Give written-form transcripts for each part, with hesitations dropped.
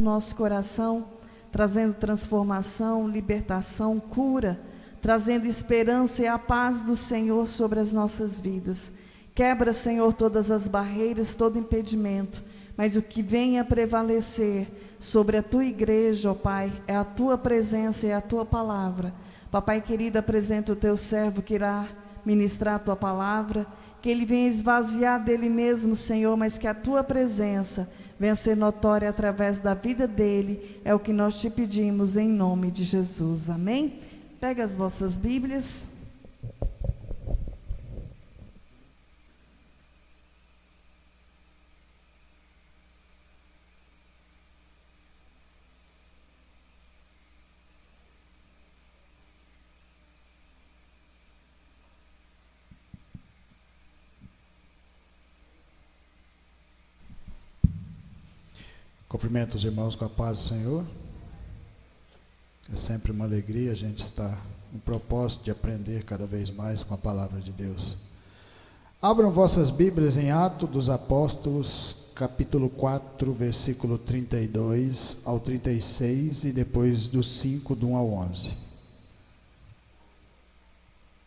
nosso coração, trazendo transformação, libertação, cura, trazendo esperança e a paz do Senhor sobre as nossas vidas. Quebra, Senhor, todas as barreiras, todo impedimento, mas o que vem a prevalecer sobre a tua igreja, ó Pai, é a tua presença e a tua palavra. Papai querido, apresenta o teu servo que irá ministrar a tua palavra, que ele venha esvaziar dele mesmo, Senhor, mas que a tua presença venha ser notória através da vida dele. É o que nós te pedimos em nome de Jesus, amém? Pega as vossas Bíblias. Cumprimento os irmãos com a paz do Senhor. É sempre uma alegria a gente estar em propósito de aprender cada vez mais com a palavra de Deus. Abram vossas Bíblias em Atos dos Apóstolos, capítulo 4, versículo 32 ao 36 e depois do 5, do 1 ao 11.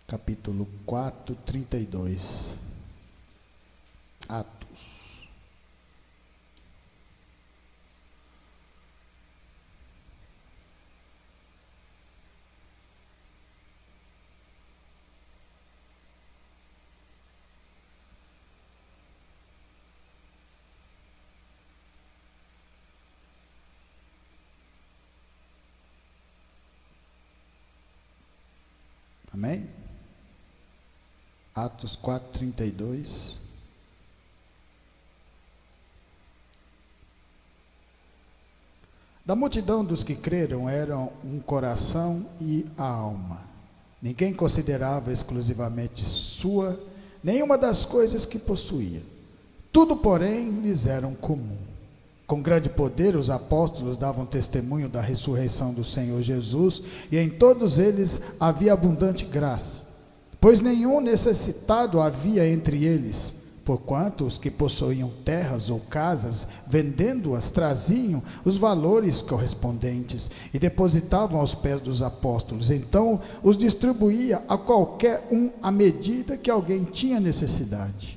Capítulo 4, 32. Atos. Amém? Atos 4, 32. Da multidão dos que creram eram um coração e a alma. Ninguém considerava exclusivamente sua nenhuma das coisas que possuía. Tudo, porém, lhes era comum. Com grande poder, os apóstolos davam testemunho da ressurreição do Senhor Jesus, e em todos eles havia abundante graça, pois nenhum necessitado havia entre eles, porquanto os que possuíam terras ou casas, vendendo-as, traziam os valores correspondentes e depositavam aos pés dos apóstolos. Então os distribuía a qualquer um à medida que alguém tinha necessidade.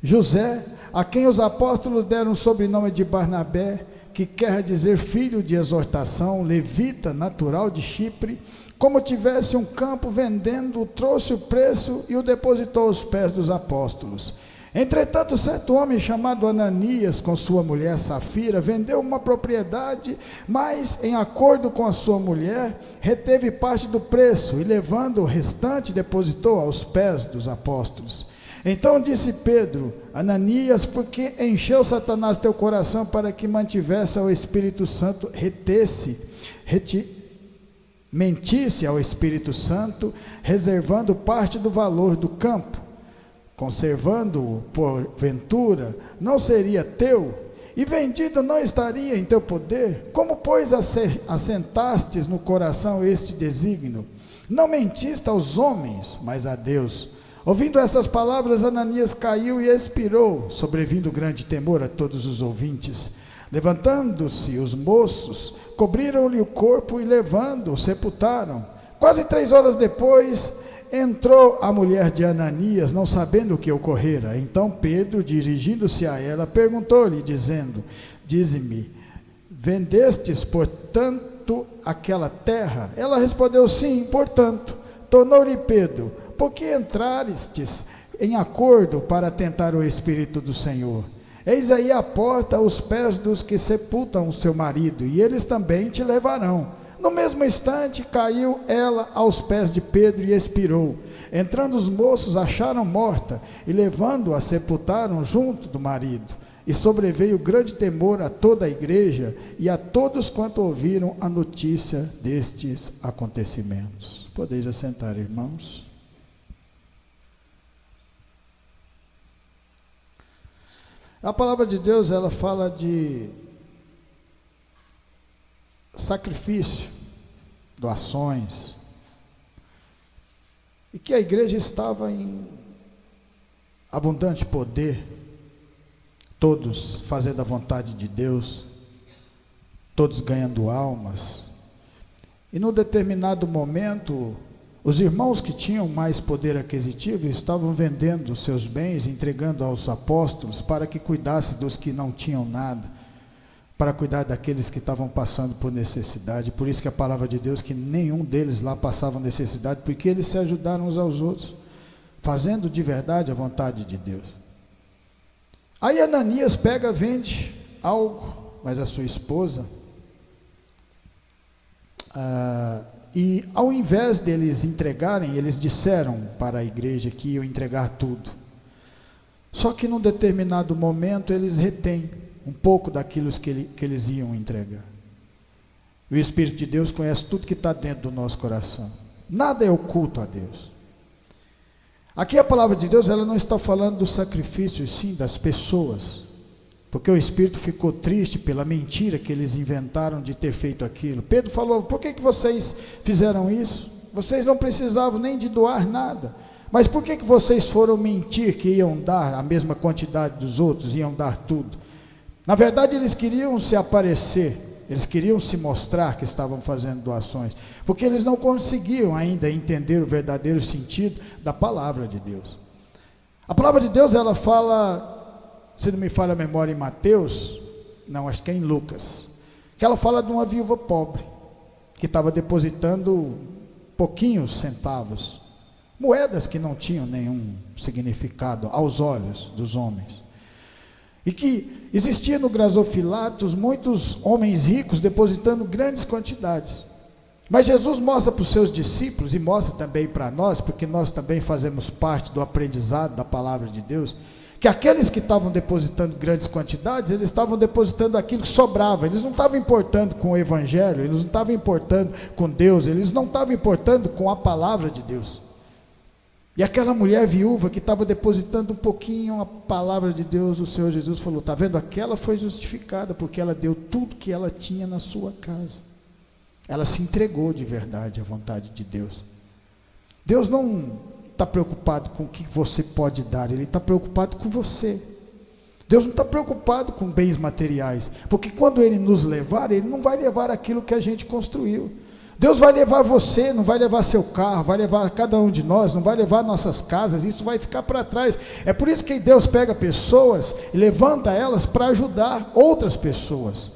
José, a quem os apóstolos deram o sobrenome de Barnabé, que quer dizer filho de exortação, levita, natural de Chipre, como tivesse um campo vendendo, trouxe o preço e o depositou aos pés dos apóstolos. Entretanto, certo homem chamado Ananias, com sua mulher Safira, vendeu uma propriedade, mas em acordo com a sua mulher, reteve parte do preço e, levando o restante, depositou aos pés dos apóstolos. Então disse Pedro: Ananias, por que encheu Satanás teu coração para que mantivesse ao Espírito Santo, mentisse ao Espírito Santo, reservando parte do valor do campo? Conservando-o, porventura, não seria teu? E vendido não estaria em teu poder? Como, pois, assentastes no coração este desígnio? Não mentiste aos homens, mas a Deus. Ouvindo essas palavras, Ananias caiu e expirou, sobrevindo grande temor a todos os ouvintes. Levantando-se os moços, cobriram-lhe o corpo e, levando-o, sepultaram. Quase 3 horas depois, entrou a mulher de Ananias, não sabendo o que ocorrera. Então Pedro, dirigindo-se a ela, perguntou-lhe, dizendo: Dize-me, vendestes, portanto, aquela terra? Ela respondeu: Sim, portanto. Tornou-lhe Pedro: Por que entrarestes em acordo para tentar o Espírito do Senhor? Eis aí a porta aos pés dos que sepultam o seu marido, e eles também te levarão. No mesmo instante caiu ela aos pés de Pedro e expirou. Entrando os moços, acharam morta, e levando-a, sepultaram junto do marido. E sobreveio grande temor a toda a igreja e a todos quanto ouviram a notícia destes acontecimentos. Podeis assentar, irmãos. A palavra de Deus, ela fala de sacrifício, doações, e que a igreja estava em abundante poder, todos fazendo a vontade de Deus, todos ganhando almas. E num determinado momento, os irmãos que tinham mais poder aquisitivo estavam vendendo seus bens, entregando aos apóstolos para que cuidasse dos que não tinham nada, para cuidar daqueles que estavam passando por necessidade. Por isso que a palavra de Deus, que nenhum deles lá passava necessidade, porque eles se ajudaram uns aos outros, fazendo de verdade a vontade de Deus. Aí Ananias pega, vende algo, mas a sua esposa, e ao invés deles entregarem, eles disseram para a igreja que iam entregar tudo. Só que num determinado momento eles retêm um pouco daquilo que eles iam entregar. O Espírito de Deus conhece tudo que está dentro do nosso coração. Nada é oculto a Deus. Aqui a palavra de Deus, ela não está falando do sacrifício, sim das pessoas. Porque o Espírito ficou triste pela mentira que eles inventaram de ter feito aquilo. Pedro falou: por que vocês fizeram isso? Vocês não precisavam nem de doar nada. Mas por que vocês foram mentir que iam dar a mesma quantidade dos outros, iam dar tudo? Na verdade, eles queriam se aparecer, eles queriam se mostrar que estavam fazendo doações, porque eles não conseguiam ainda entender o verdadeiro sentido da palavra de Deus. A palavra de Deus, ela fala, se não me falha a memória, em Mateus, não, acho que é em Lucas, que ela fala de uma viúva pobre, que estava depositando pouquinhos centavos, moedas que não tinham nenhum significado aos olhos dos homens. E que existia no gasofilatos muitos homens ricos depositando grandes quantidades. Mas Jesus mostra para os seus discípulos, e mostra também para nós, porque nós também fazemos parte do aprendizado da palavra de Deus, que aqueles que estavam depositando grandes quantidades, eles estavam depositando aquilo que sobrava. Eles não estavam importando com o Evangelho, eles não estavam importando com Deus, eles não estavam importando com a palavra de Deus. E aquela mulher viúva que estava depositando um pouquinho a palavra de Deus, o Senhor Jesus falou: está vendo, aquela foi justificada, porque ela deu tudo que ela tinha na sua casa. Ela se entregou de verdade à vontade de Deus. Deus não está preocupado com o que você pode dar, Ele está preocupado com você. Deus não está preocupado com bens materiais, porque quando Ele nos levar, Ele não vai levar aquilo que a gente construiu. Deus vai levar você, não vai levar seu carro, vai levar cada um de nós, não vai levar nossas casas, isso vai ficar para trás. É por isso que Deus pega pessoas e levanta elas para ajudar outras pessoas,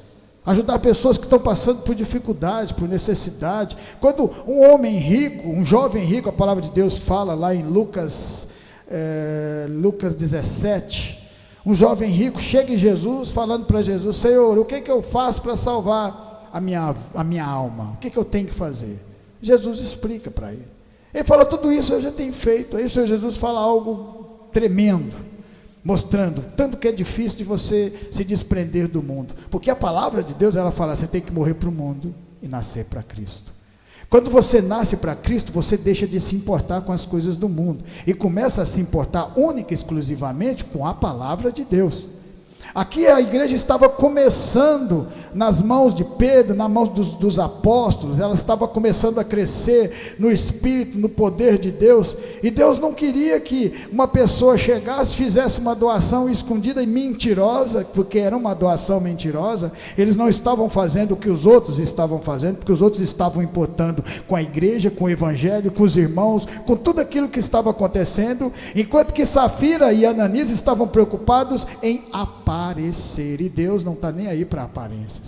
ajudar pessoas que estão passando por dificuldade, por necessidade. Quando um homem rico, um jovem rico, a palavra de Deus fala lá em Lucas 17, um jovem rico chega em Jesus falando para Jesus: Senhor, o que eu faço para salvar a minha alma? O que eu tenho que fazer? Jesus explica para ele. Ele fala: tudo isso eu já tenho feito. Aí o Senhor Jesus fala algo tremendo, mostrando tanto que é difícil de você se desprender do mundo, porque a palavra de Deus, ela fala: você tem que morrer para o mundo e nascer para Cristo. Quando você nasce para Cristo, você deixa de se importar com as coisas do mundo e começa a se importar única e exclusivamente com a palavra de Deus. Aqui a igreja estava começando nas mãos de Pedro, nas mãos dos apóstolos, ela estava começando a crescer no Espírito, no poder de Deus, e Deus não queria que uma pessoa chegasse, fizesse uma doação escondida e mentirosa, porque era uma doação mentirosa. Eles não estavam fazendo o que os outros estavam fazendo, porque os outros estavam importando com a igreja, com o Evangelho, com os irmãos, com tudo aquilo que estava acontecendo, enquanto que Safira e Ananias estavam preocupados em aparecer, e Deus não está nem aí para aparências.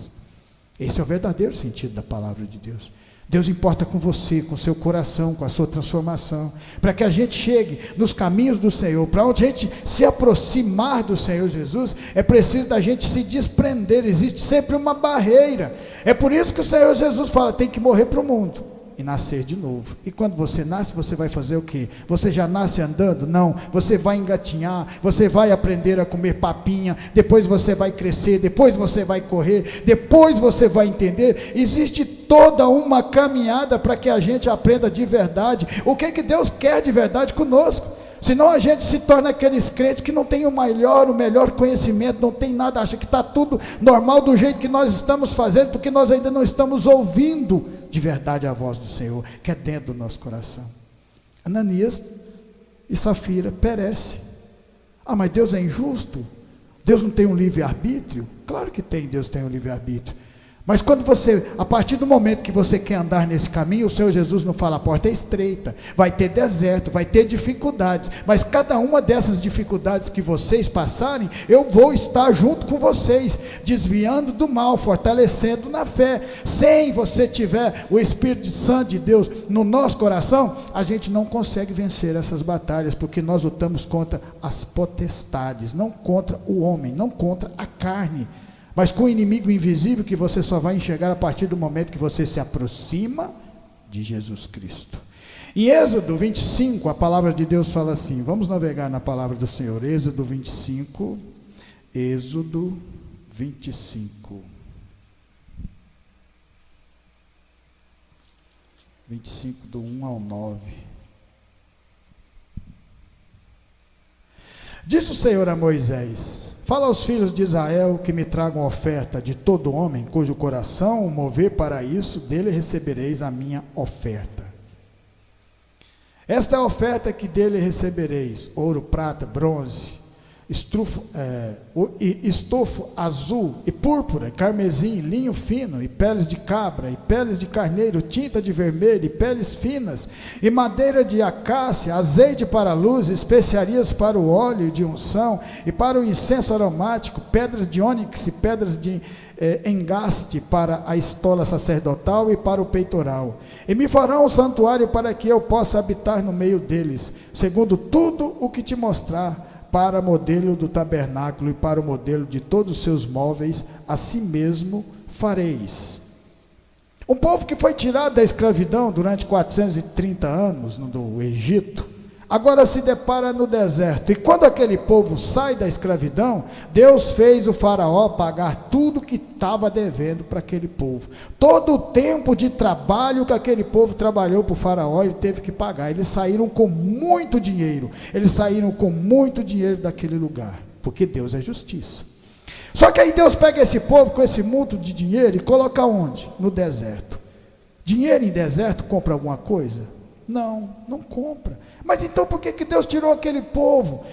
Esse é o verdadeiro sentido da palavra de Deus. Deus importa com você, com o seu coração, com a sua transformação, para que a gente chegue nos caminhos do Senhor. Para onde a gente se aproximar do Senhor Jesus, é preciso da gente se desprender. Existe sempre uma barreira. É por isso que o Senhor Jesus fala: tem que morrer para o mundo e nascer de novo. E quando você nasce, você vai fazer o quê? Você já nasce andando? Não, você vai engatinhar, você vai aprender a comer papinha, depois você vai crescer, depois você vai correr, depois você vai entender. Existe toda uma caminhada para que a gente aprenda de verdade o que Deus quer de verdade conosco. Senão a gente se torna aqueles crentes que não tem o melhor conhecimento, não tem nada, acha que está tudo normal do jeito que nós estamos fazendo, porque nós ainda não estamos ouvindo de verdade a voz do Senhor, que é dentro do nosso coração. Ananias e Safira perecem. Ah, mas Deus é injusto? Deus não tem um livre-arbítrio? Claro que tem, Deus tem um livre-arbítrio. Mas quando você, a partir do momento que você quer andar nesse caminho, o Senhor Jesus não fala, a porta é estreita, vai ter deserto, vai ter dificuldades, mas cada uma dessas dificuldades que vocês passarem, eu vou estar junto com vocês, desviando do mal, fortalecendo na fé. Sem você tiver o Espírito Santo de Deus no nosso coração, a gente não consegue vencer essas batalhas, porque nós lutamos contra as potestades, não contra o homem, não contra a carne, mas com o inimigo invisível que você só vai enxergar a partir do momento que você se aproxima de Jesus Cristo. Em Êxodo 25, a palavra de Deus fala assim, vamos navegar na palavra do Senhor, Êxodo 25, Êxodo 25. 25 do 1 ao 9. Disse o Senhor a Moisés: fala aos filhos de Israel que me tragam oferta de todo homem, cujo coração o mover para isso, dele recebereis a minha oferta. Esta é a oferta que dele recebereis: ouro, prata, bronze, estofo azul e púrpura, carmesim, linho fino, e peles de cabra, e peles de carneiro, tinta de vermelho, e peles finas, e madeira de acácia, azeite para a luz, especiarias para o óleo de unção, e para o incenso aromático, pedras de ônix e pedras de engaste para a estola sacerdotal e para o peitoral. E me farão um santuário para que eu possa habitar no meio deles, segundo tudo o que te mostrar, para modelo do tabernáculo e para o modelo de todos os seus móveis, assim mesmo fareis. Um povo que foi tirado da escravidão durante 430 anos do Egito, agora se depara no deserto. E quando aquele povo sai da escravidão, Deus fez o faraó pagar tudo que estava devendo para aquele povo. Todo o tempo de trabalho que aquele povo trabalhou para o faraó, ele teve que pagar. Eles saíram com muito dinheiro. Eles saíram com muito dinheiro daquele lugar, porque Deus é justiça. Só que aí Deus pega esse povo com esse monte de dinheiro e coloca onde? No deserto. Dinheiro em deserto compra alguma coisa? Não, não compra. Mas então por que Deus tirou aquele povo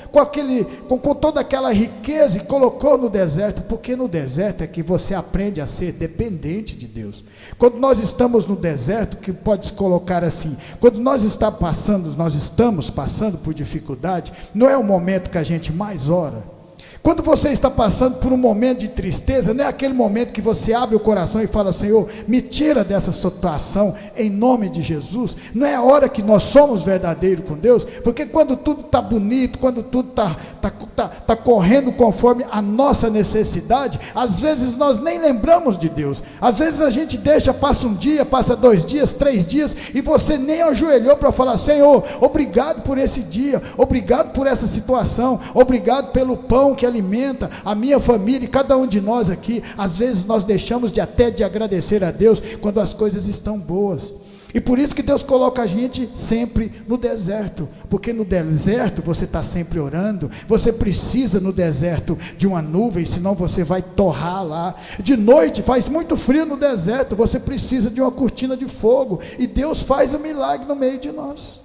com toda aquela riqueza e colocou no deserto? Porque no deserto é que você aprende a ser dependente de Deus. Quando nós estamos no deserto, que pode se colocar assim, quando nós estamos passando por dificuldade, não é o momento que a gente mais ora. Quando você está passando por um momento de tristeza, não é aquele momento que você abre o coração e fala: Senhor, me tira dessa situação, em nome de Jesus. Não é a hora que nós somos verdadeiros com Deus, porque quando tudo está bonito, quando tudo está correndo conforme a nossa necessidade, às vezes nós nem lembramos de Deus. Às vezes a gente passa um dia, passa 2 dias, 3 dias, e você nem ajoelhou para falar: Senhor, obrigado por esse dia, obrigado por essa situação, obrigado pelo pão que alimenta a minha família e cada um de nós aqui. Às vezes nós deixamos até de agradecer a Deus quando as coisas estão boas. E por isso que Deus coloca a gente sempre no deserto, porque no deserto você está sempre orando. Você precisa no deserto de uma nuvem, senão você vai torrar lá. De noite faz muito frio no deserto, você precisa de uma cortina de fogo, e Deus faz um milagre no meio de nós.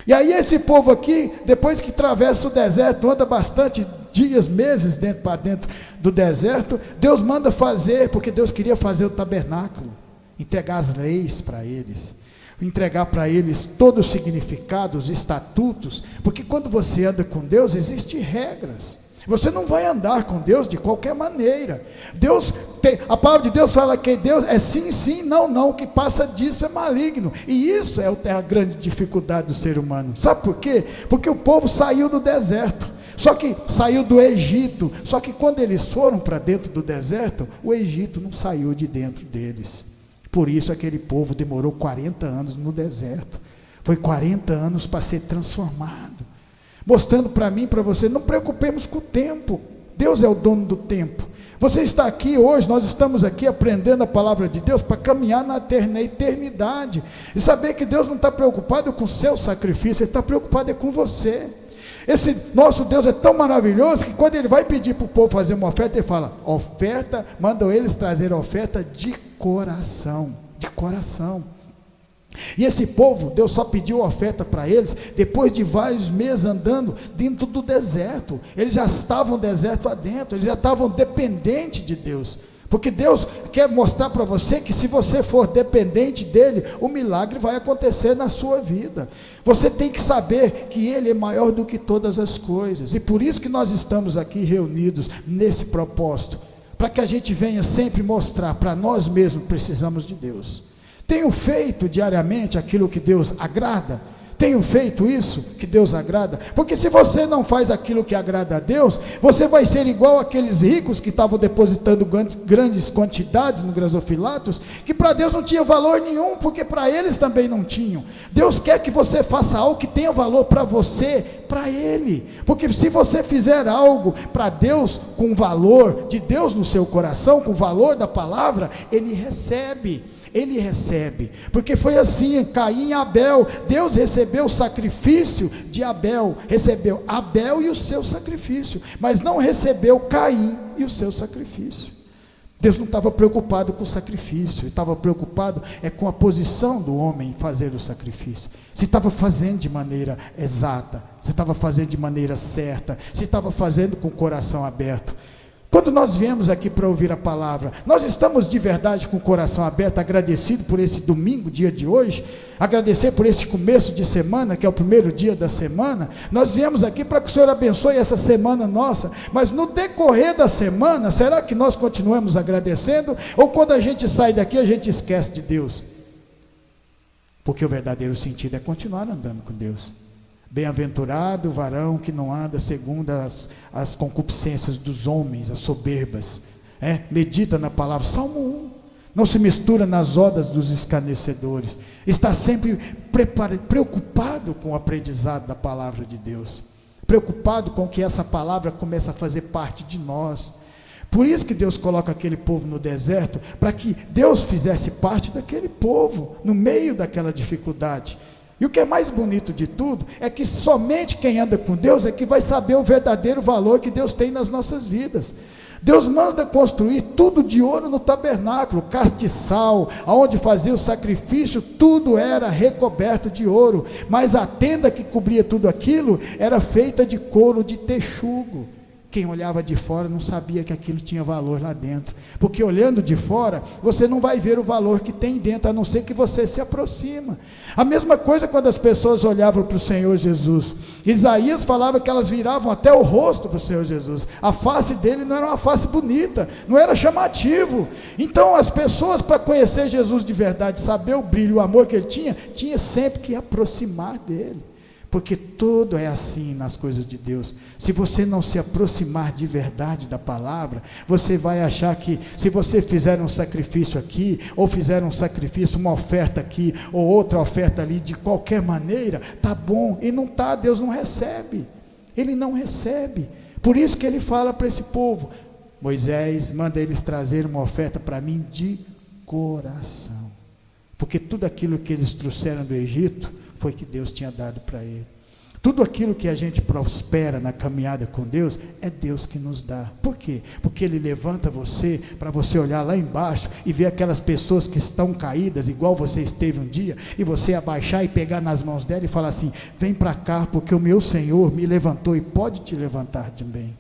E aí esse povo aqui, depois que atravessa o deserto, anda bastante dias, meses para dentro do deserto, Deus manda fazer, porque Deus queria fazer o tabernáculo, entregar as leis para eles, entregar para eles todo o significado, os estatutos, porque quando você anda com Deus, existem regras. Você não vai andar com Deus de qualquer maneira. A palavra de Deus fala que Deus é sim, sim, não, não. O que passa disso é maligno. E isso é a grande dificuldade do ser humano. Sabe por quê? Porque o povo saiu do deserto. Só que saiu do Egito. Só que quando eles foram para dentro do deserto, o Egito não saiu de dentro deles. Por isso aquele povo demorou 40 anos no deserto. Foi 40 anos para ser transformado. Mostrando para mim e para você, não preocupemos com o tempo. Deus é o dono do tempo. Você está aqui hoje, nós estamos aqui aprendendo a palavra de Deus para caminhar na eternidade. E saber que Deus não está preocupado com o seu sacrifício, Ele está preocupado com você. Esse nosso Deus é tão maravilhoso que quando Ele vai pedir para o povo fazer uma oferta, Ele fala: oferta, mandam eles trazer oferta de coração, de coração. E esse povo, Deus só pediu oferta para eles depois de vários meses andando dentro do deserto. Eles já estavam no deserto adentro, eles já estavam dependentes de Deus, Porque Deus quer mostrar para você que se você for dependente dele, o milagre vai acontecer na sua vida. Você tem que saber que ele é maior do que todas as coisas. E por isso que nós estamos aqui reunidos nesse propósito, para que a gente venha sempre mostrar para nós mesmos que precisamos de Deus. Tenho feito diariamente aquilo que Deus agrada? Tenho feito isso que Deus agrada? Porque se você não faz aquilo que agrada a Deus, você vai ser igual aqueles ricos que estavam depositando grandes quantidades no gasofilatos, que para Deus não tinha valor nenhum, porque para eles também não tinham. Deus quer que você faça algo que tenha valor para você, para Ele, porque se você fizer algo para Deus, com o valor de Deus no seu coração, com o valor da palavra, Ele recebe. Ele recebe, porque foi assim, Caim e Abel, Deus recebeu o sacrifício de Abel, recebeu Abel e o seu sacrifício, mas não recebeu Caim e o seu sacrifício. Deus não estava preocupado com o sacrifício, Ele estava preocupado com a posição do homem em fazer o sacrifício, se estava fazendo de maneira exata, se estava fazendo de maneira certa, se estava fazendo com o coração aberto. Quando nós viemos aqui para ouvir a palavra, nós estamos de verdade com o coração aberto, agradecido por esse domingo, dia de hoje, agradecer por esse começo de semana, que é o primeiro dia da semana. Nós viemos aqui para que o Senhor abençoe essa semana nossa, mas no decorrer da semana, será que nós continuamos agradecendo? Ou quando a gente sai daqui, a gente esquece de Deus? Porque o verdadeiro sentido é continuar andando com Deus. Bem-aventurado o varão que não anda segundo as concupiscências dos homens, as soberbas. Medita na palavra. Salmo 1. Não se mistura nas odas dos escarnecedores. Está sempre preocupado com o aprendizado da palavra de Deus. Preocupado com que essa palavra comece a fazer parte de nós. Por isso que Deus coloca aquele povo no deserto, para que Deus fizesse parte daquele povo, no meio daquela dificuldade. E o que é mais bonito de tudo, é que somente quem anda com Deus é que vai saber o verdadeiro valor que Deus tem nas nossas vidas. Deus manda construir tudo de ouro no tabernáculo, castiçal, aonde fazia o sacrifício, tudo era recoberto de ouro, mas a tenda que cobria tudo aquilo, era feita de couro de texugo. Quem olhava de fora não sabia que aquilo tinha valor lá dentro, porque olhando de fora, você não vai ver o valor que tem dentro, a não ser que você se aproxima. A mesma coisa quando as pessoas olhavam para o Senhor Jesus. Isaías falava que elas viravam até o rosto para o Senhor Jesus, a face dele não era uma face bonita, não era chamativo. Então as pessoas, para conhecer Jesus de verdade, saber o brilho, o amor que ele tinha sempre que aproximar dele. Porque tudo é assim nas coisas de Deus. Se você não se aproximar de verdade da palavra, você vai achar que se você fizer um sacrifício aqui, ou fizer um sacrifício, uma oferta aqui, ou outra oferta ali, de qualquer maneira, tá bom. E não tá, Deus não recebe. Ele não recebe. Por isso que ele fala para esse povo: Moisés, manda eles trazer uma oferta para mim de coração. Porque tudo aquilo que eles trouxeram do Egito foi que Deus tinha dado para ele. Tudo aquilo que a gente prospera na caminhada com Deus, é Deus que nos dá. Por quê? Porque Ele levanta você, para você olhar lá embaixo, e ver aquelas pessoas que estão caídas, igual você esteve um dia, e você abaixar e pegar nas mãos dela e falar assim: vem para cá, porque o meu Senhor me levantou, e pode te levantar também.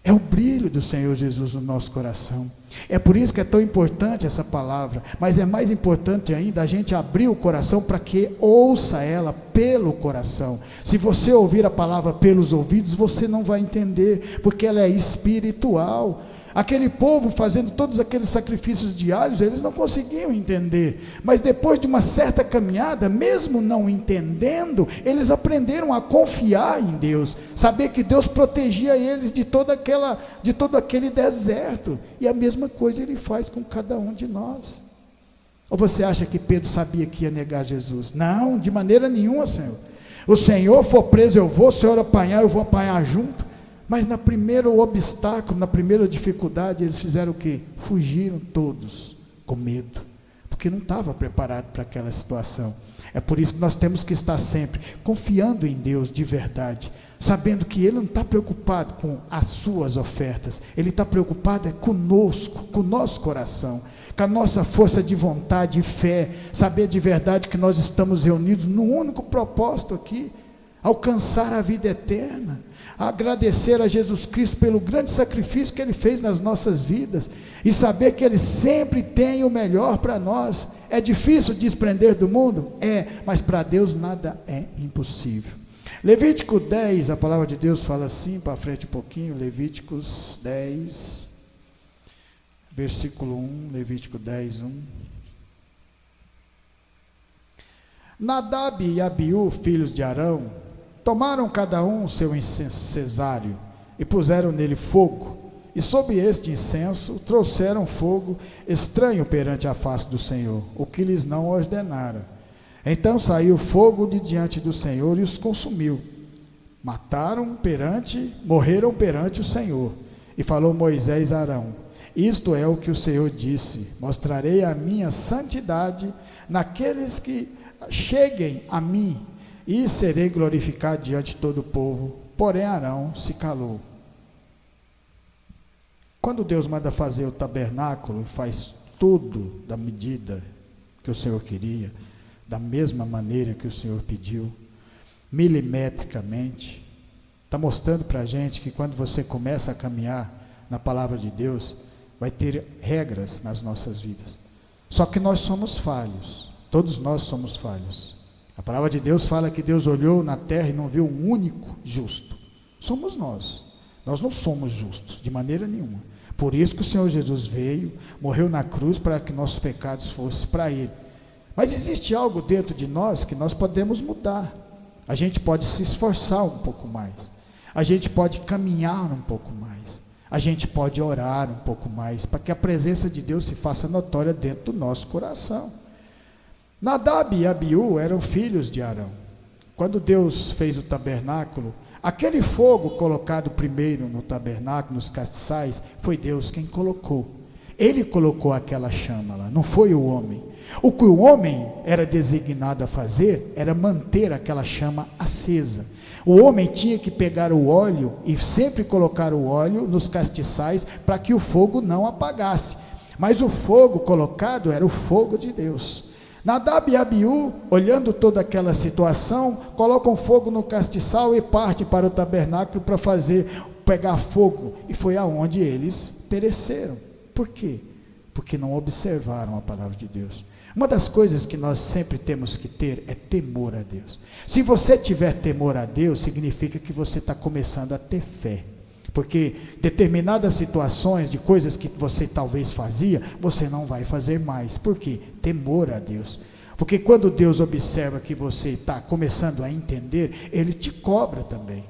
É o brilho do Senhor Jesus no nosso coração. É por isso que é tão importante essa palavra, mas é mais importante ainda a gente abrir o coração para que ouça ela pelo coração. Se você ouvir a palavra pelos ouvidos, você não vai entender, porque ela é espiritual. Aquele povo fazendo todos aqueles sacrifícios diários, eles não conseguiam entender, mas depois de uma certa caminhada, mesmo não entendendo, eles aprenderam a confiar em Deus, saber que Deus protegia eles de todo aquele deserto. E a mesma coisa Ele faz com cada um de nós. Ou você acha que Pedro sabia que ia negar Jesus? Não, de maneira nenhuma, Senhor. O Senhor for preso, eu vou, o Senhor apanhar, eu vou apanhar junto. Mas na primeiro obstáculo, na primeira dificuldade, eles fizeram o quê? Fugiram todos com medo, porque não estava preparado para aquela situação. É por isso que nós temos que estar sempre confiando em Deus de verdade, sabendo que Ele não está preocupado com as suas ofertas, Ele está preocupado conosco, com o nosso coração, com a nossa força de vontade e fé, saber de verdade que nós estamos reunidos num único propósito aqui. alcançar a vida eterna, agradecer a Jesus Cristo pelo grande sacrifício que Ele fez nas nossas vidas, e saber que Ele sempre tem o melhor para nós. É difícil desprender do mundo? É, mas para Deus nada é impossível. Levítico 10, a palavra de Deus fala assim, para frente um pouquinho, Levíticos 10, versículo 1, Levítico 10, 1. Nadab e Abiú, filhos de Arão, tomaram cada um o seu incensário e puseram nele fogo, e sob este incenso trouxeram fogo estranho perante a face do Senhor, o que lhes não ordenara. Então saiu fogo de diante do Senhor e os consumiu. Morreram perante o Senhor. E falou Moisés a Arão: isto é o que o Senhor disse: mostrarei a minha santidade naqueles que cheguem a mim, e serei glorificado diante de todo o povo. Porém Arão se calou. Quando Deus manda fazer o tabernáculo, faz tudo da medida que o Senhor queria, da mesma maneira que o Senhor pediu, milimetricamente, está mostrando para a gente que quando você começa a caminhar na palavra de Deus, vai ter regras nas nossas vidas. Só que nós somos falhos, todos nós somos falhos. A palavra de Deus fala que Deus olhou na terra e não viu um único justo. Somos nós não somos justos de maneira nenhuma. Por isso que o Senhor Jesus veio, morreu na cruz para que nossos pecados fossem para Ele. Mas existe algo dentro de nós que nós podemos mudar. A gente pode se esforçar um pouco mais, a gente pode caminhar um pouco mais, a gente pode orar um pouco mais, para que a presença de Deus se faça notória dentro do nosso coração. Nadab e Abiú eram filhos de Arão. Quando Deus fez o tabernáculo, aquele fogo colocado primeiro no tabernáculo, nos castiçais, foi Deus quem colocou. Ele colocou aquela chama lá, não foi o homem. O que o homem era designado a fazer era manter aquela chama acesa. O homem tinha que pegar o óleo e sempre colocar o óleo nos castiçais para que o fogo não apagasse. Mas o fogo colocado era o fogo de Deus. Nadab e Abiú, olhando toda aquela situação, colocam fogo no castiçal e partem para o tabernáculo para pegar fogo. E foi aonde eles pereceram. Por quê? Porque não observaram a palavra de Deus. Uma das coisas que nós sempre temos que ter é temor a Deus. Se você tiver temor a Deus, significa que você está começando a ter fé. Porque determinadas situações de coisas que você talvez fazia, você não vai fazer mais. Por quê? Temor a Deus. Porque quando Deus observa que você está começando a entender, Ele te cobra também.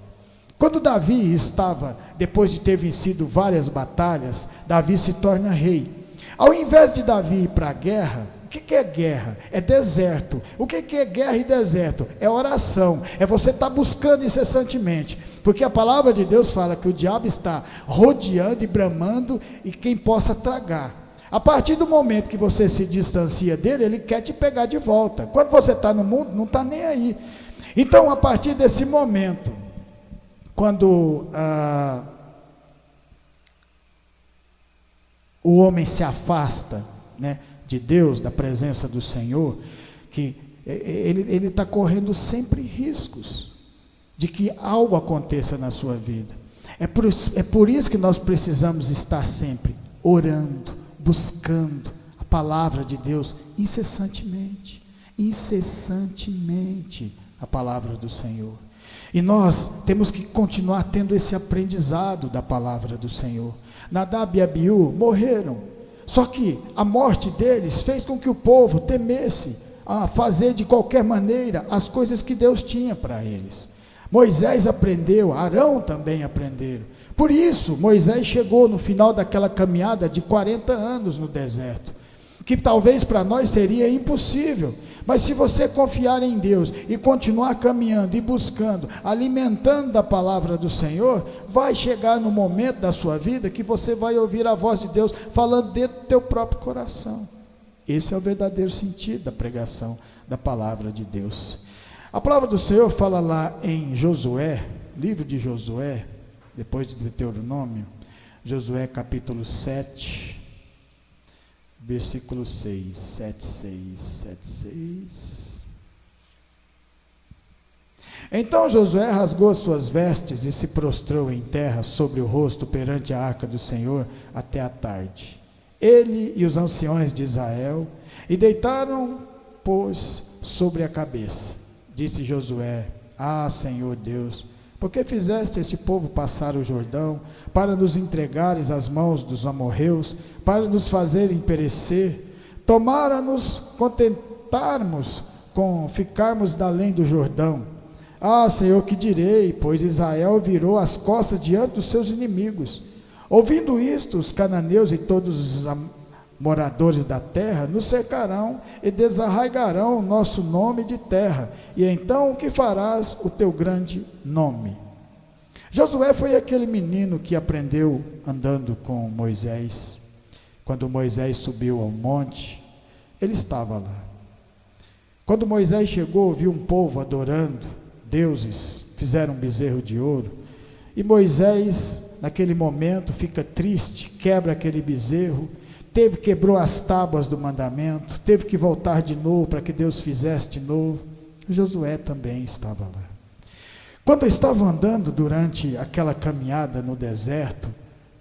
Quando Davi estava, depois de ter vencido várias batalhas, Davi se torna rei. Ao invés de Davi ir para a guerra, o que é guerra? É deserto. O que é guerra e deserto? É oração, é você estar buscando incessantemente, porque a palavra de Deus fala que o diabo está rodeando e bramando, e quem possa tragar. A partir do momento que você se distancia dele, ele quer te pegar de volta. Quando você está no mundo, não está nem aí. Então, a partir desse momento, quando o homem se afasta, né, de Deus, da presença do Senhor, que ele está correndo sempre riscos de que algo aconteça na sua vida. É por isso que nós precisamos estar sempre orando, buscando a palavra de Deus incessantemente a palavra do Senhor. E nós temos que continuar tendo esse aprendizado da palavra do Senhor. Nadab e Abiú morreram, só que a morte deles fez com que o povo temesse a fazer de qualquer maneira as coisas que Deus tinha para eles. Moisés aprendeu, Arão também aprenderam. Por isso, Moisés chegou no final daquela caminhada de 40 anos no deserto, que talvez para nós seria impossível, mas se você confiar em Deus e continuar caminhando e buscando, alimentando da palavra do Senhor, vai chegar no momento da sua vida que você vai ouvir a voz de Deus falando dentro do teu próprio coração. Esse é o verdadeiro sentido da pregação da palavra de Deus. A palavra do Senhor fala lá em Josué, livro de Josué, depois de Deuteronômio, Josué capítulo 7, versículo 6, 7, 6, 7, 6. Então Josué rasgou as suas vestes e se prostrou em terra sobre o rosto perante a arca do Senhor até a tarde. Ele e os anciões de Israel, e deitaram, pois, sobre a cabeça. Disse Josué: Ah, Senhor Deus, por que fizeste esse povo passar o Jordão, para nos entregares às mãos dos amorreus, para nos fazerem perecer? Tomara-nos contentarmos com ficarmos da além do Jordão. Ah, Senhor, que direi, pois Israel virou as costas diante dos seus inimigos. Ouvindo isto, os cananeus e todos os moradores da terra nos cercarão e desarraigarão o nosso nome de terra. E então o que farás o teu grande nome? Josué foi aquele menino que aprendeu andando com Moisés. Quando Moisés subiu ao monte, ele estava lá. Quando Moisés chegou, viu um povo adorando deuses, fizeram um bezerro de ouro, e Moisés, naquele momento, fica triste, quebra aquele bezerro, quebrou as tábuas do mandamento, teve que voltar de novo para que Deus fizesse de novo. Josué também estava lá. Quando estava andando durante aquela caminhada no deserto,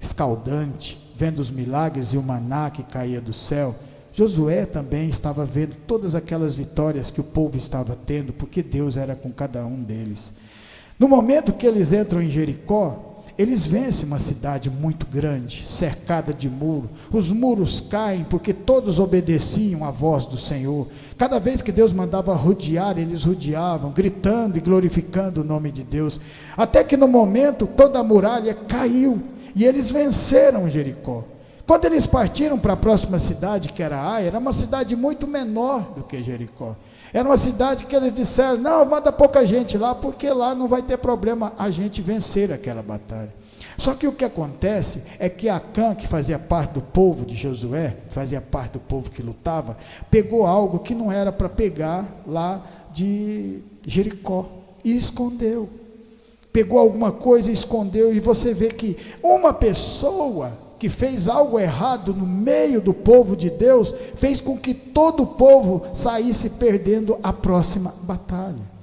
escaldante, vendo os milagres e o maná que caía do céu, Josué também estava vendo todas aquelas vitórias que o povo estava tendo, porque Deus era com cada um deles. No momento que eles entram em Jericó, eles vencem uma cidade muito grande, cercada de muro. Os muros caem porque todos obedeciam à voz do Senhor. Cada vez que Deus mandava rodear, eles rodeavam, gritando e glorificando o nome de Deus. Até que no momento toda a muralha caiu e eles venceram Jericó. Quando eles partiram para a próxima cidade, que era Ai, era uma cidade muito menor do que Jericó. Era uma cidade que eles disseram: não, manda pouca gente lá, porque lá não vai ter problema a gente vencer aquela batalha. Só que o que acontece é que Acã, que fazia parte do povo de Josué, fazia parte do povo que lutava, pegou algo que não era para pegar lá de Jericó e escondeu. Pegou alguma coisa e escondeu, e você vê que uma pessoa que fez algo errado no meio do povo de Deus, fez com que todo o povo saísse perdendo a próxima batalha.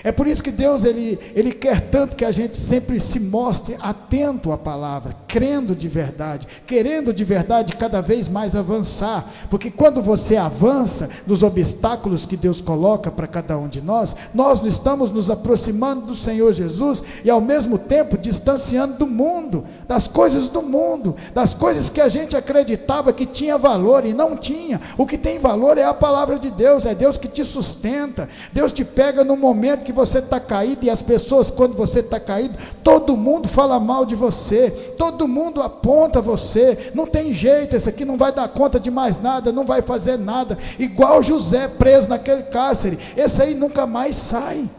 É por isso que Deus, Ele quer tanto que a gente sempre se mostre atento à palavra, crendo de verdade, querendo de verdade cada vez mais avançar, porque quando você avança nos obstáculos que Deus coloca para cada um de nós estamos nos aproximando do Senhor Jesus, e ao mesmo tempo distanciando do mundo, das coisas do mundo, das coisas que a gente acreditava que tinha valor e não tinha. O que tem valor é a palavra de Deus, é Deus que te sustenta. Deus te pega no momento que você está caído, e as pessoas, quando você está caído, todo mundo fala mal de você, todo mundo aponta você, não tem jeito, esse aqui não vai dar conta de mais nada, não vai fazer nada, igual José preso naquele cárcere, esse aí nunca mais sai.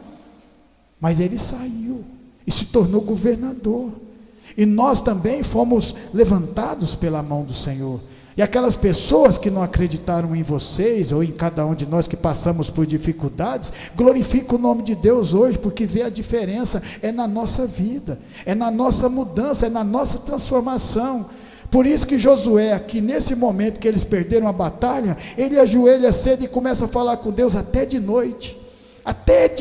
Mas ele saiu e se tornou governador, e nós também fomos levantados pela mão do Senhor. E aquelas pessoas que não acreditaram em vocês, ou em cada um de nós que passamos por dificuldades, glorifica o nome de Deus hoje, porque vê a diferença, é na nossa vida, é na nossa mudança, é na nossa transformação. Por isso que Josué, aqui nesse momento que eles perderam a batalha, ele ajoelha cedo e começa a falar com Deus até de noite, até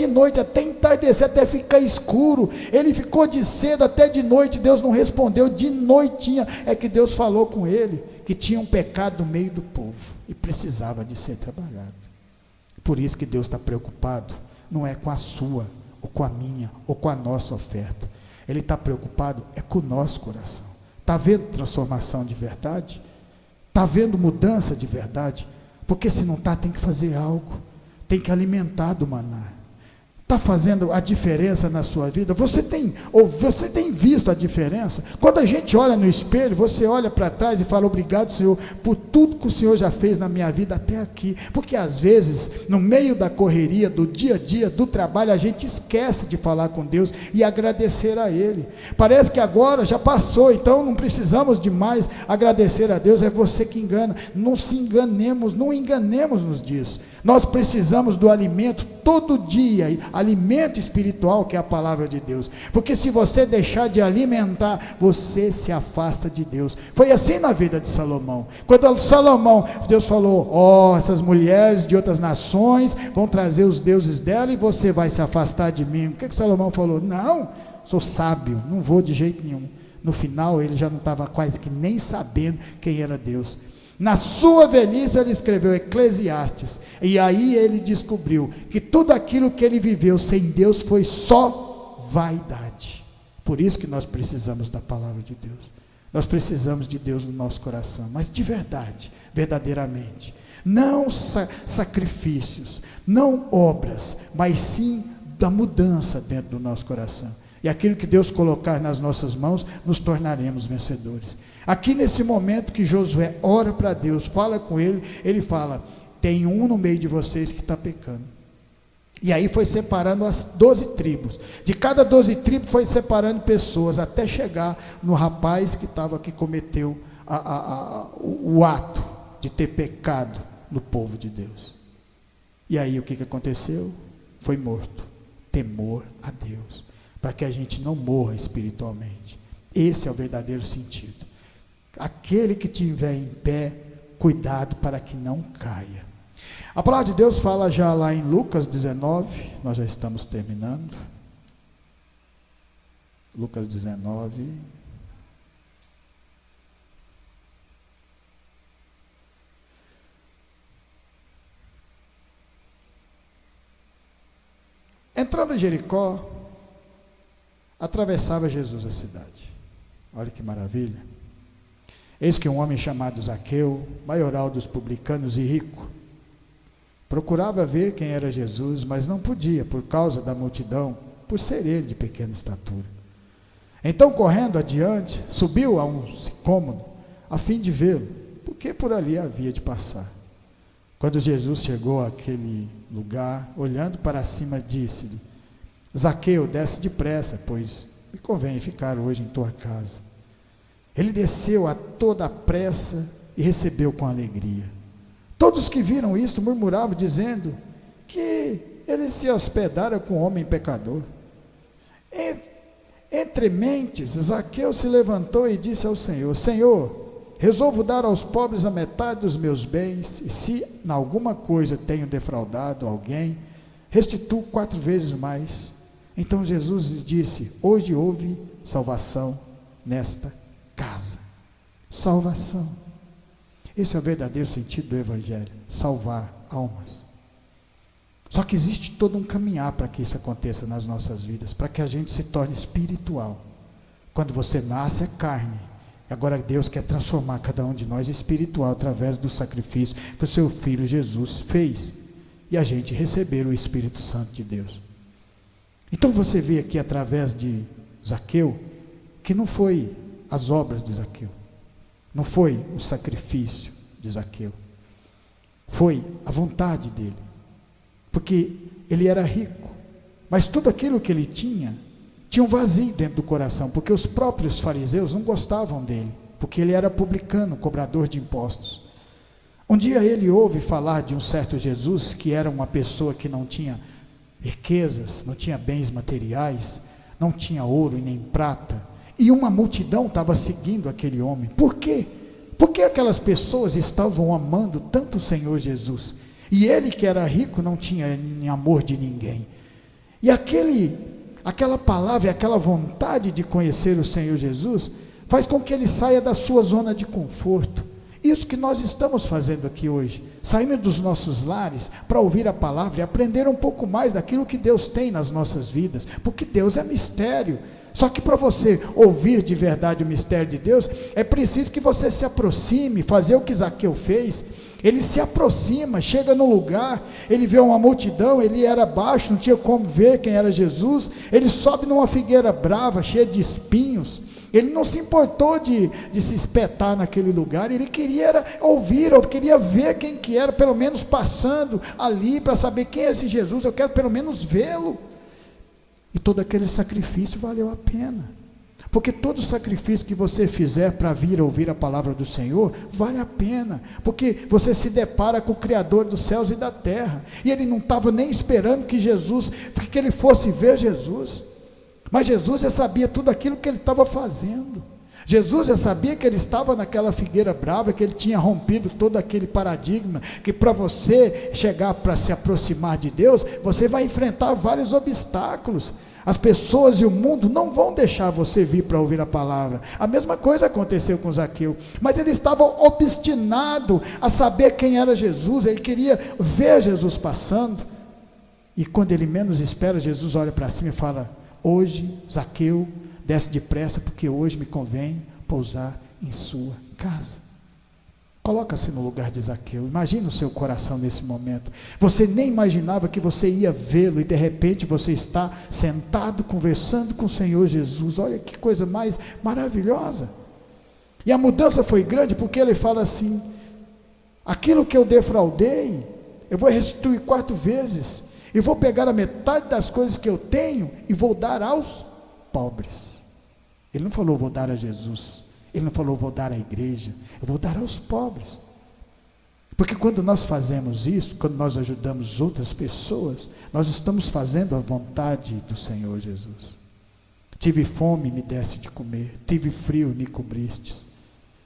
entardecer, até ficar escuro. Ele ficou de cedo até de noite, Deus não respondeu. De noitinha é que Deus falou com ele, que tinha um pecado no meio do povo e precisava de ser trabalhado. Por isso que Deus está preocupado, não é com a sua, ou com a minha, ou com a nossa oferta. Ele está preocupado é com o nosso coração. Está vendo transformação de verdade? Está vendo mudança de verdade? Porque se não está, tem que fazer algo, tem que alimentar do maná. Está fazendo a diferença na sua vida? Você tem visto a diferença? Quando a gente olha no espelho, você olha para trás e fala: obrigado, Senhor, por tudo que o Senhor já fez na minha vida até aqui. Porque às vezes, no meio da correria, do dia a dia, do trabalho, a gente esquece de falar com Deus e agradecer a Ele. Parece que agora já passou, então não precisamos de mais agradecer a Deus. É você que engana. Não se enganemos, não enganemos-nos disso. Nós precisamos do alimento todo dia, alimento espiritual, que é a palavra de Deus, porque se você deixar de alimentar, você se afasta de Deus. Foi assim na vida de Salomão. Quando Salomão, Deus falou: essas mulheres de outras nações vão trazer os deuses dela e você vai se afastar de mim. O que Salomão falou? Não, sou sábio, não vou de jeito nenhum. No final ele já não estava quase que nem sabendo quem era Deus. Na sua velhice ele escreveu Eclesiastes, e aí ele descobriu que tudo aquilo que ele viveu sem Deus foi só vaidade. Por isso que nós precisamos da palavra de Deus, nós precisamos de Deus no nosso coração, mas de verdade, verdadeiramente, não sacrifícios, não obras, mas sim da mudança dentro do nosso coração, e aquilo que Deus colocar nas nossas mãos, nos tornaremos vencedores. Aqui nesse momento que Josué ora para Deus, fala com ele, ele fala: tem um no meio de vocês que está pecando. E aí foi separando as 12 tribos, de cada 12 tribos foi separando pessoas, até chegar no rapaz que cometeu o ato de ter pecado no povo de Deus. E aí o que aconteceu? Foi morto. Temor a Deus, para que a gente não morra espiritualmente. Esse é o verdadeiro sentido. Aquele que estiver em pé, cuidado para que não caia. A palavra de Deus fala já lá em Lucas 19, nós já estamos terminando. Lucas 19. Entrando em Jericó, atravessava Jesus a cidade. Olha que maravilha. Eis que um homem chamado Zaqueu, maioral dos publicanos e rico, procurava ver quem era Jesus, mas não podia, por causa da multidão, por ser ele de pequena estatura. Então, correndo adiante, subiu a um sicômoro, a fim de vê-lo, porque por ali havia de passar. Quando Jesus chegou àquele lugar, olhando para cima, disse-lhe: Zaqueu, desce depressa, pois me convém ficar hoje em tua casa. Ele desceu a toda a pressa e recebeu com alegria. Todos que viram isto murmuravam, dizendo que ele se hospedara com um homem pecador. Entre mentes, Zaqueu se levantou e disse ao Senhor: Senhor, resolvo dar aos pobres a metade dos meus bens, e se em alguma coisa tenho defraudado alguém, restituo 4 vezes mais. Então Jesus lhe disse: hoje houve salvação nesta casa. Salvação. Esse é o verdadeiro sentido do Evangelho: salvar almas. Só que existe todo um caminhar para que isso aconteça nas nossas vidas, para que a gente se torne espiritual. Quando você nasce é carne, agora Deus quer transformar cada um de nós em espiritual através do sacrifício que o seu Filho Jesus fez, e a gente receber o Espírito Santo de Deus. Então você vê aqui através de Zaqueu, que não foi as obras de Zaqueu, não foi o sacrifício de Zaqueu, foi a vontade dele, porque ele era rico, mas tudo aquilo que ele tinha um vazio dentro do coração, porque os próprios fariseus não gostavam dele, porque ele era publicano, cobrador de impostos. Um dia ele ouve falar de um certo Jesus, que era uma pessoa que não tinha riquezas, não tinha bens materiais, não tinha ouro e nem prata, e uma multidão estava seguindo aquele homem. Por quê? Porque aquelas pessoas estavam amando tanto o Senhor Jesus, e ele que era rico não tinha amor de ninguém, e aquela palavra, aquela vontade de conhecer o Senhor Jesus, faz com que ele saia da sua zona de conforto. Isso que nós estamos fazendo aqui hoje, saindo dos nossos lares para ouvir a palavra e aprender um pouco mais daquilo que Deus tem nas nossas vidas, porque Deus é mistério. Só que para você ouvir de verdade o mistério de Deus, é preciso que você se aproxime, fazer o que Zaqueu fez. Ele se aproxima, chega no lugar, ele vê uma multidão, ele era baixo, não tinha como ver quem era Jesus, ele sobe numa figueira brava, cheia de espinhos. Ele não se importou de se espetar naquele lugar, ele queria ouvir, ou queria ver quem que era, pelo menos passando ali, para saber quem é esse Jesus, eu quero pelo menos vê-lo. E todo aquele sacrifício valeu a pena, Porque todo sacrifício que você fizer para vir ouvir a palavra do Senhor, vale a pena, porque você se depara com o Criador dos céus e da terra, e ele não estava nem esperando que ele fosse ver Jesus, mas Jesus já sabia tudo aquilo que ele estava fazendo. Jesus já sabia que ele estava naquela figueira brava, que ele tinha rompido todo aquele paradigma, que para você chegar para se aproximar de Deus, você vai enfrentar vários obstáculos. As pessoas e o mundo não vão deixar você vir para ouvir a palavra. A mesma coisa aconteceu com Zaqueu, mas ele estava obstinado a saber quem era Jesus, ele queria ver Jesus passando, e quando ele menos espera, Jesus olha para cima e fala: hoje, Zaqueu, desce depressa, porque hoje me convém pousar em sua casa. Coloca-se no lugar de Zaqueu, imagina o seu coração nesse momento. Você nem imaginava que você ia vê-lo, e de repente você está sentado conversando com o Senhor Jesus. Olha que coisa mais maravilhosa. E a mudança foi grande, porque ele fala assim: aquilo que eu defraudei, eu vou restituir 4 vezes, e vou pegar a metade das coisas que eu tenho e vou dar aos pobres. Ele não falou vou dar a Jesus, ele não falou vou dar à igreja, eu vou dar aos pobres. Porque quando nós fazemos isso, quando nós ajudamos outras pessoas, nós estamos fazendo a vontade do Senhor Jesus. Tive fome, me deste de comer, tive frio, me cobristes,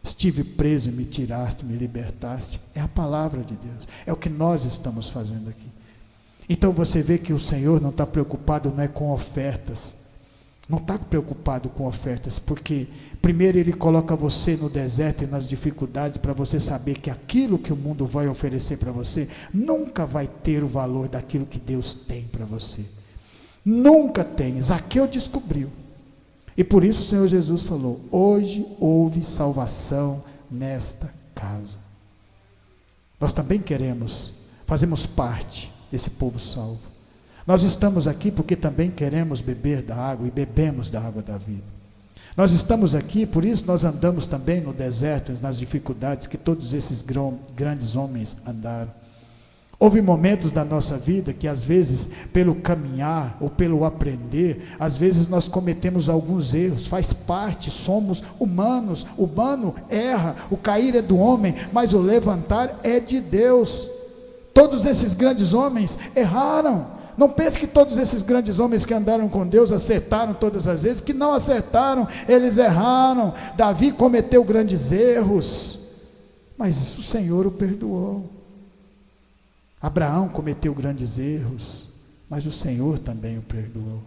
estive preso, me tiraste, me libertaste. É a palavra de Deus, é o que nós estamos fazendo aqui. Então você vê que o Senhor não está preocupado, não é com ofertas, não está preocupado com ofertas, porque primeiro ele coloca você no deserto e nas dificuldades, para você saber que aquilo que o mundo vai oferecer para você, nunca vai ter o valor daquilo que Deus tem para você, nunca tem. Zaqueu descobriu, e por isso o Senhor Jesus falou: hoje houve salvação nesta casa. Nós também fazemos parte desse povo salvo. Nós estamos aqui porque também queremos beber da água, e bebemos da água da vida. Nós estamos aqui, por isso nós andamos também no deserto, nas dificuldades que todos esses grandes homens andaram. Houve momentos da nossa vida que às vezes, pelo caminhar ou pelo aprender, às vezes nós cometemos alguns erros, faz parte, somos humanos, o humano erra, o cair é do homem, mas o levantar é de Deus. Todos esses grandes homens erraram. Não pense que todos esses grandes homens que andaram com Deus acertaram todas as vezes, que não acertaram, eles erraram. Davi cometeu grandes erros, mas o Senhor o perdoou. Abraão cometeu grandes erros, mas o Senhor também o perdoou,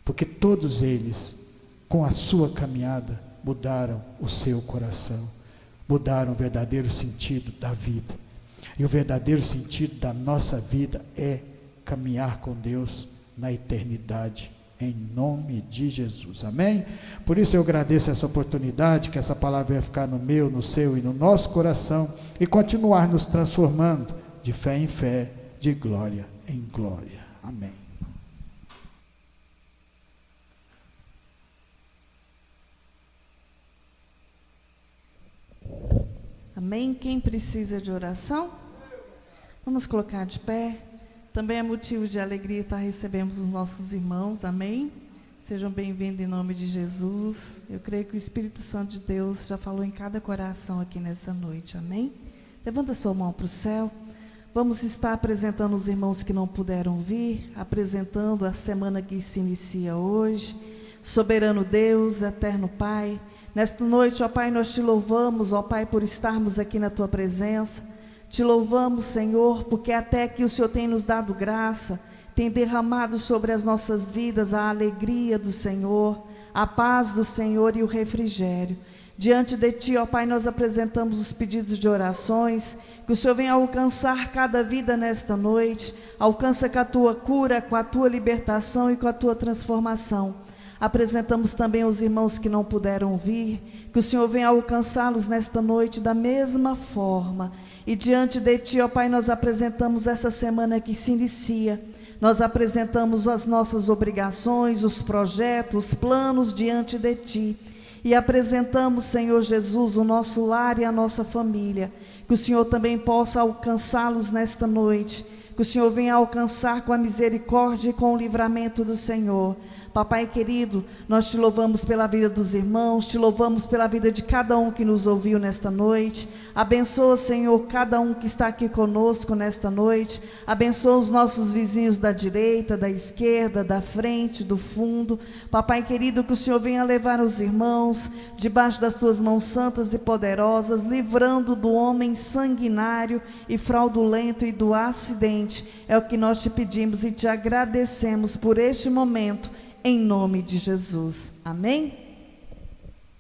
porque todos eles, com a sua caminhada, mudaram o seu coração, mudaram o verdadeiro sentido da vida. E o verdadeiro sentido da nossa vida é caminhar com Deus na eternidade, em nome de Jesus, amém? Por isso eu agradeço essa oportunidade, que essa palavra vai ficar no meu, no seu e no nosso coração, e continuar nos transformando de fé em fé, de glória em glória, amém. Amém? Quem precisa de oração? Vamos colocar de pé. Também é motivo de alegria estar recebendo os nossos irmãos, amém? Sejam bem-vindos em nome de Jesus. Eu creio que o Espírito Santo de Deus já falou em cada coração aqui nessa noite, amém? Levanta sua mão para o céu. Vamos estar apresentando os irmãos que não puderam vir, apresentando a semana que se inicia hoje. Soberano Deus, eterno Pai, nesta noite, ó Pai, nós te louvamos, ó Pai, por estarmos aqui na tua presença. Te louvamos, Senhor, porque até que o Senhor tem nos dado graça, tem derramado sobre as nossas vidas a alegria do Senhor, a paz do Senhor e o refrigério. Diante de Ti, ó Pai, nós apresentamos os pedidos de orações, que o Senhor venha alcançar cada vida nesta noite, alcança com a Tua cura, com a Tua libertação e com a Tua transformação. Apresentamos também os irmãos que não puderam vir, que o Senhor venha alcançá-los nesta noite da mesma forma. E diante de Ti, ó Pai, nós apresentamos essa semana que se inicia, nós apresentamos as nossas obrigações, os projetos, os planos diante de Ti, e apresentamos, Senhor Jesus, o nosso lar e a nossa família, que o Senhor também possa alcançá-los nesta noite, que o Senhor venha alcançar com a misericórdia e com o livramento do Senhor. Papai querido, nós te louvamos pela vida dos irmãos, te louvamos pela vida de cada um que nos ouviu nesta noite. Abençoa, Senhor, cada um que está aqui conosco nesta noite. Abençoa os nossos vizinhos da direita, da esquerda, da frente, do fundo. Papai querido, que o Senhor venha levar os irmãos debaixo das tuas mãos santas e poderosas, livrando do homem sanguinário e fraudulento e do acidente. É o que nós te pedimos e te agradecemos por este momento, em nome de Jesus. Amém?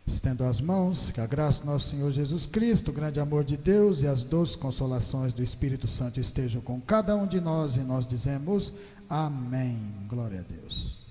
Estendo as mãos, que a graça do nosso Senhor Jesus Cristo, o grande amor de Deus e as doces consolações do Espírito Santo estejam com cada um de nós, e nós dizemos amém. Glória a Deus.